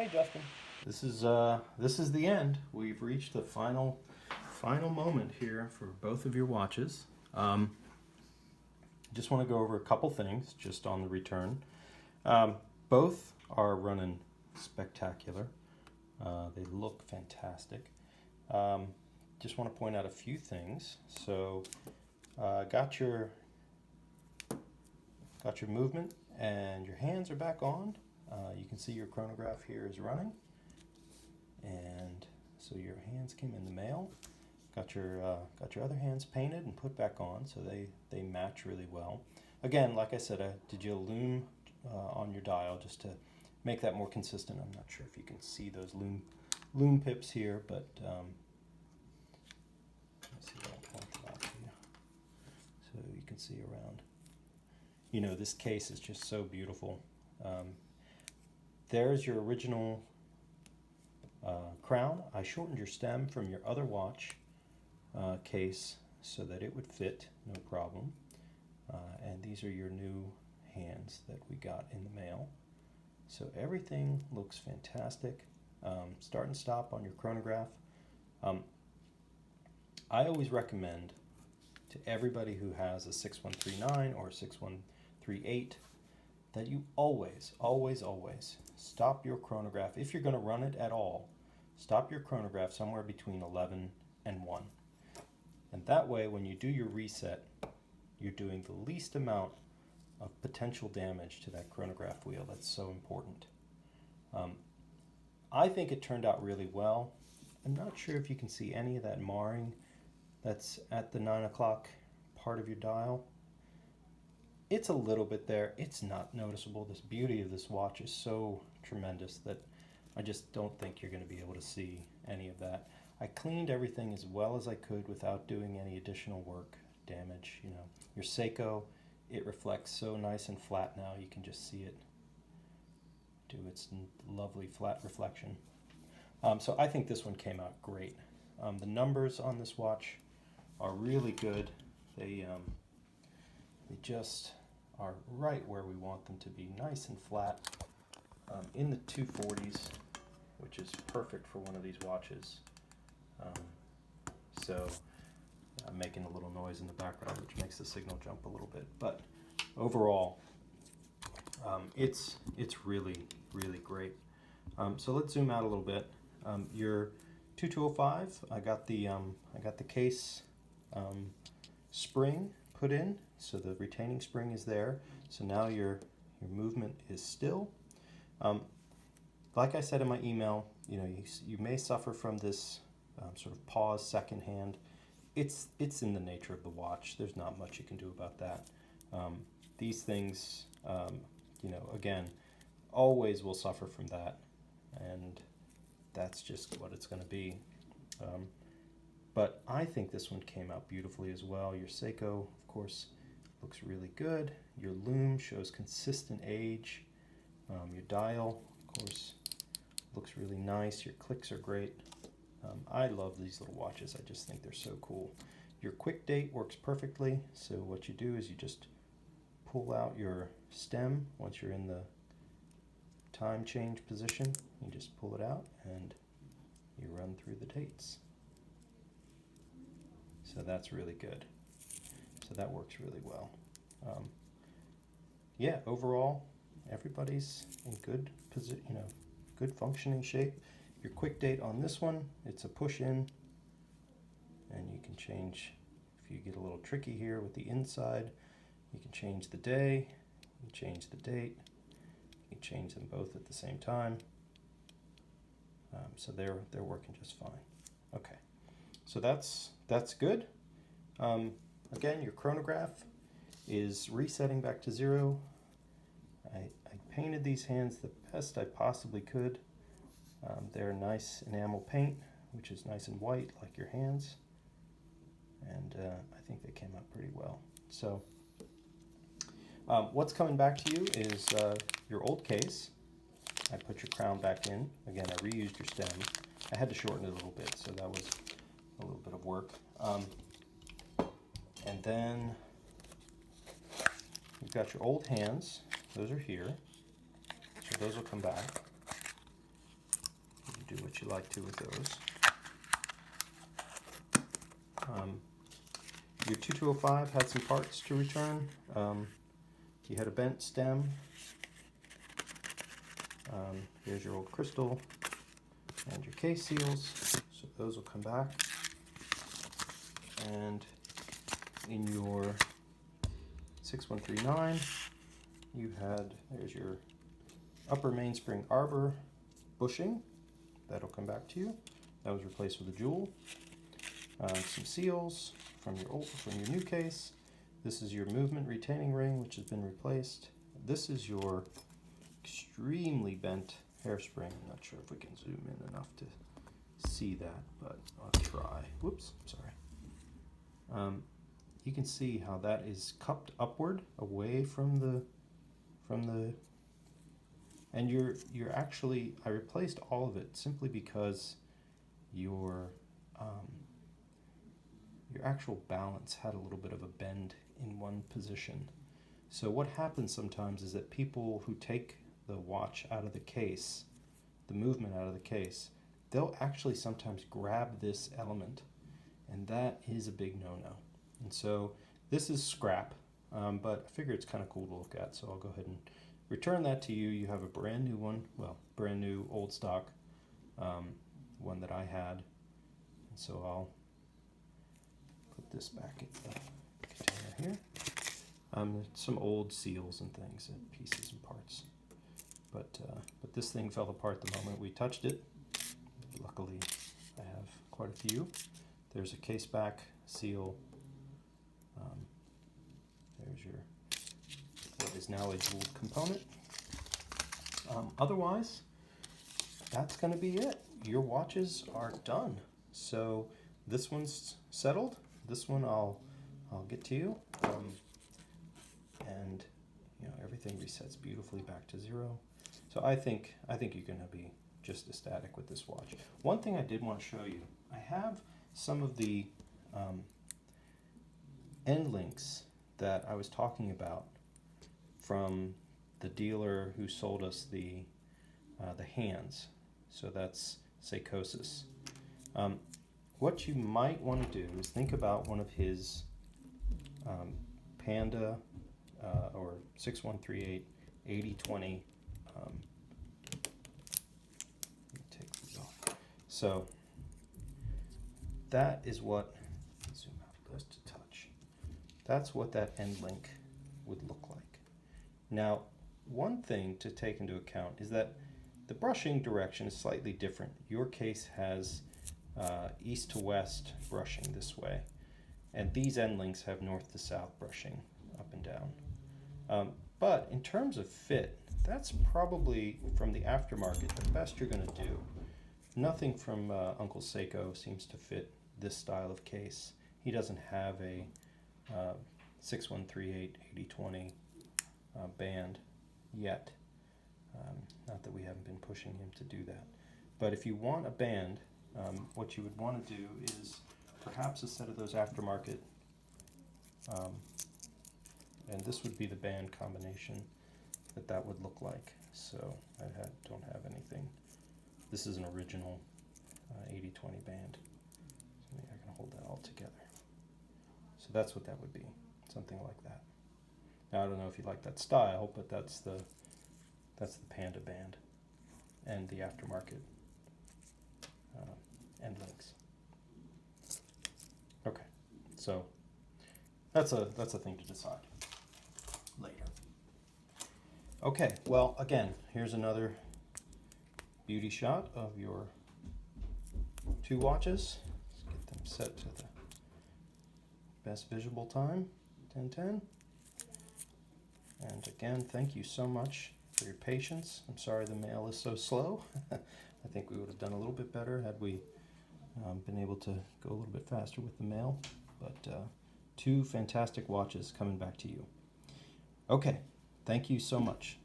Hey, Justin. This is the end. We've reached the final moment here for both of your watches. Just want to go over a couple things just on the return. Both are running spectacular. They look fantastic. Just want to point out a few things. So, got your movement, and your hands are back on. You can see your chronograph here is running, and so your hands came in the mail. Got your other hands painted and put back on, so they match really well. Again, like I said, I did you a loom on your dial just to make that more consistent. I'm not sure if you can see those loom pips here, but let me see if I'll point it out to you, so you can see around. You know, this case is just so beautiful. There's your original crown. I shortened your stem from your other watch case so that it would fit, no problem. And these are your new hands that we got in the mail. So everything looks fantastic. Start and stop on your chronograph. I always recommend to everybody who has a 6139 or a 6138 that you always stop your chronograph. If you're going to run it at all, stop your chronograph somewhere between 11 and 1. And that way, when you do your reset, you're doing the least amount of potential damage to that chronograph wheel. That's so important. I think it turned out really well. I'm not sure if you can see any of that marring that's at the 9 o'clock part of your dial. It's a little bit there. It's not noticeable. This beauty of this watch is so tremendous that I just don't think you're going to be able to see any of that. I cleaned everything as well as I could without doing any additional work, damage. You know, your Seiko, it reflects so nice and flat now. You can just see it do its lovely flat reflection. So I think this one came out great. The numbers on this watch are really good. They just are right where we want them to be, nice and flat, in the 240s, which is perfect for one of these watches. So I'm making a little noise in the background, which makes the signal jump a little bit. But overall, it's really great. So let's zoom out a little bit. Your 2205, I got the case spring put in, so the retaining spring is there. So now your movement is still. Like I said in my email, you know, you may suffer from this sort of pause second hand. It's in the nature of the watch. There's not much you can do about that. These things, you know, again, always will suffer from that, and that's just what it's going to be. But I think this one came out beautifully as well. Your Seiko, of course, looks really good. Your loom shows consistent age. Your dial, of course, looks really nice. Your clicks are great. I love these little watches. I just think they're so cool. Your quick date works perfectly. So what you do is you just pull out your stem once you're in the time change position. You just pull it out and you run through the dates. So that's really good. So that works really well. Yeah, overall, everybody's in good position, you know, good functioning shape. Your quick date on this one, it's a push in, and you can change, if you get a little tricky here with the inside, you can change the day, you can change the date, you can change them both at the same time. So they're working just fine. Okay, so that's good. Again, your chronograph is resetting back to 0. I painted these hands the best I possibly could. They're nice enamel paint, which is nice and white like your hands, and I think they came out pretty well. So what's coming back to you is your old case. I put your crown back in. Again, I reused your stem. I had to shorten it a little bit, so that was a little bit of work. And then you've got your old hands. Those are here. So those will come back. do what you like to with those. Your 2205 had some parts to return. You had a bent stem. Here's your old crystal and your case seals, so those will come back. And in your 6139, you had, there's your upper mainspring arbor bushing. That'll come back to you. That was replaced with a jewel. Some seals from your new case. This is your movement retaining ring, which has been replaced. This is your extremely bent hairspring. I'm not sure if we can zoom in enough to see that, but I'll try. Whoops, sorry. You can see how that is cupped upward away from the and you're actually, I replaced all of it simply because your actual balance had a little bit of a bend in one position. So what happens sometimes is that people who take the watch out of the case, the movement out of the case, they'll actually sometimes grab this element, and that is a big no-no. And so this is scrap, but I figure it's kind of cool to look at, so I'll go ahead and return that to you. You have a brand new one, well, brand new old stock one that I had, and so I'll put this back in the container here. Some old seals and things and pieces and parts, but this thing fell apart the moment we touched it. Luckily, I have quite a few. There's a case back seal. There's your what is now a jeweled component. Otherwise, that's going to be it. Your watches are done. So this one's settled. This one I'll get to you, and you know, everything resets beautifully back to zero. So I think you're going to be just ecstatic with this watch. One thing I did want to show you, I have some of the end links that I was talking about from the dealer who sold us the hands. So that's Seiko. What you might want to do is think about one of his Panda or 6138 8020. Let me take these off. So that is what, zoom out close to touch. That's what that end link would look like. Now, one thing to take into account is that the brushing direction is slightly different. Your case has east to west brushing this way, and these end links have north to south brushing up and down. But in terms of fit, that's probably, from the aftermarket, the best you're going to do. Nothing from Uncle Seiko seems to fit this style of case. He doesn't have a 6138 8020 band yet. Not that we haven't been pushing him to do that. But if you want a band, what you would want to do is perhaps a set of those aftermarket, and this would be the band combination that would look like. So I don't have anything. This is an original 8020 band. So maybe I can hold that all together. So that's what that would be, something like that. Now I don't know if you like that style, but that's the Panda band and the aftermarket end links. Okay, so that's a thing to decide later. Okay, well, again, here's another beauty shot of your two watches. Let's get them set to the best visible time, 10:10. And again, thank you so much for your patience. I'm sorry the mail is so slow. I think we would have done a little bit better had we been able to go a little bit faster with the mail. But two fantastic watches coming back to you. Okay, thank you so much.